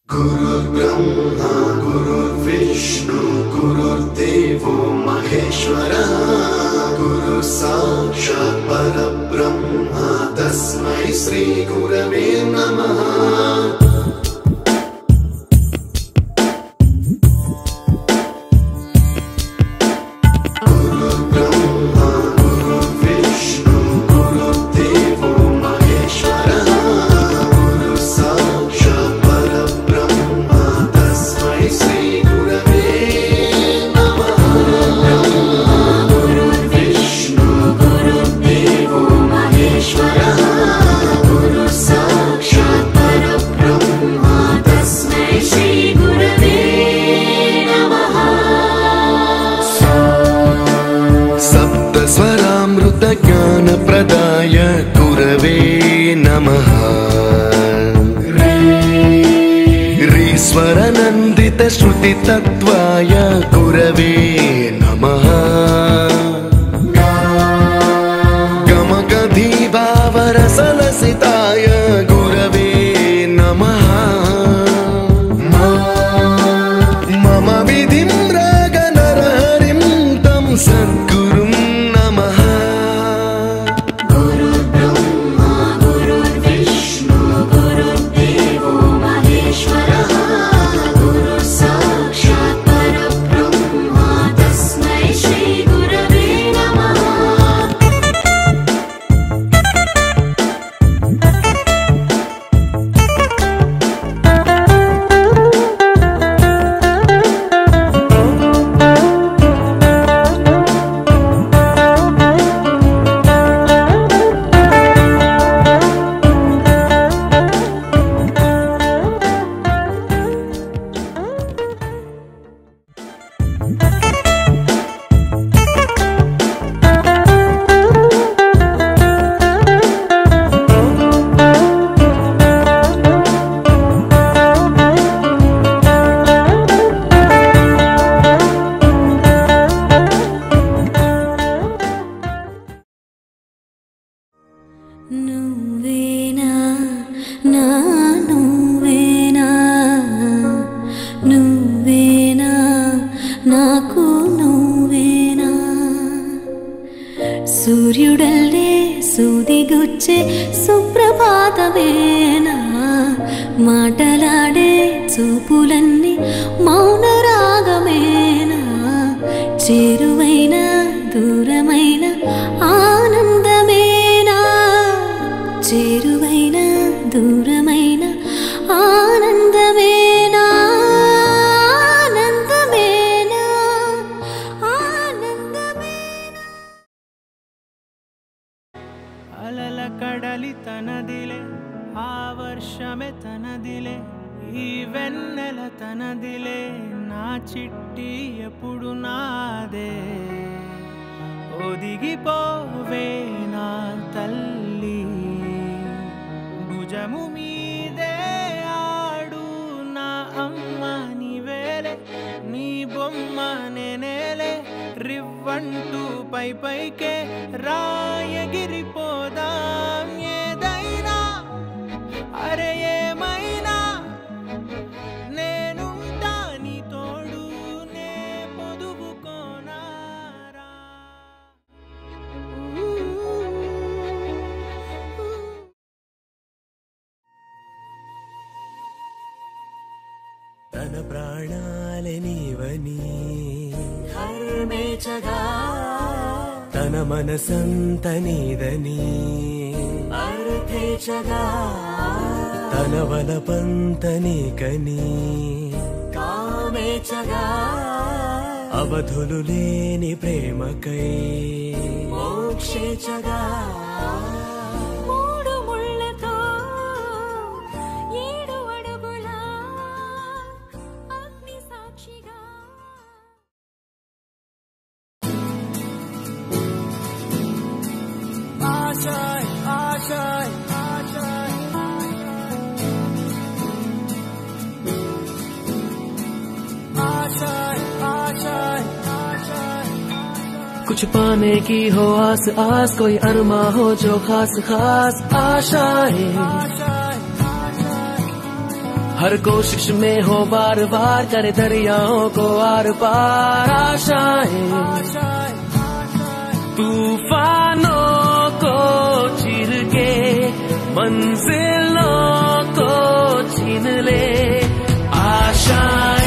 गुरुर्ब्रह्मा गुरुर्विष्णु गुरुर्देवो महेश्वरः गुरु साक्षात् परब्रह्म तस्मै श्री गुरवे नमः। ज्ञान प्रदाय गुरवे नमः। रीश्वर नंदित श्रुति तत्वाय गुरवे नमः। गमगधी भावरसलसिताय गुरवे नमः। मम विधिं राग नरहरिं तं सद्गुरुं नमः। सूर्युडल्ले सूदिगुच्चे सुप्रभातमेना माटलाडे चूपुलन्नी मौन रागमेना చేరువైనా దూరమైన ఆనందమేనా చేరువైనా దూరమైన ఆనందమేనా ఆనందమేనా ఆనందమేనా అలల కడలి తనదిలే ఆవర్షమే తనదిలే ఈ వెన్నెల తనదిలే నా చిట్టి ఎప్పుడు నాదే ఒదిగిపోవే నా తల్లి భుజము మీదే ఆడు నా అమ్మ నీవేలే నీ బొమ్మ నేనేలే రివ్వంటూ పై పైకే రాయగిరిపోదాం ఏదైనా అరే ఏమైనా నేనుంటా నీ తోడు నే పొదువుకోనారా తన ప్రాణాలే నీవని హర్మేచగా తన మనసంత నీదని అర్థేచగా తన వలపంత నీకని కామేచగా అవధులు లేని ప్రేమకై మోక్షేచగా మూడు ముళ్ళతో ఏడు అడుగుల అగ్ని సాక్షిగా ఆశాయ్ ఆశాయ్ ఆశాయ్ आशाएं आशाएं आशाएं कुछ पाने की हो आस आस कोई अरमा हो जो खास खास आशाएं हर कोशिश में हो बार बार करे दरियाओं को आर पार आशाएं तूफानों को चीर के मंजिलों को छीन ले आशाएं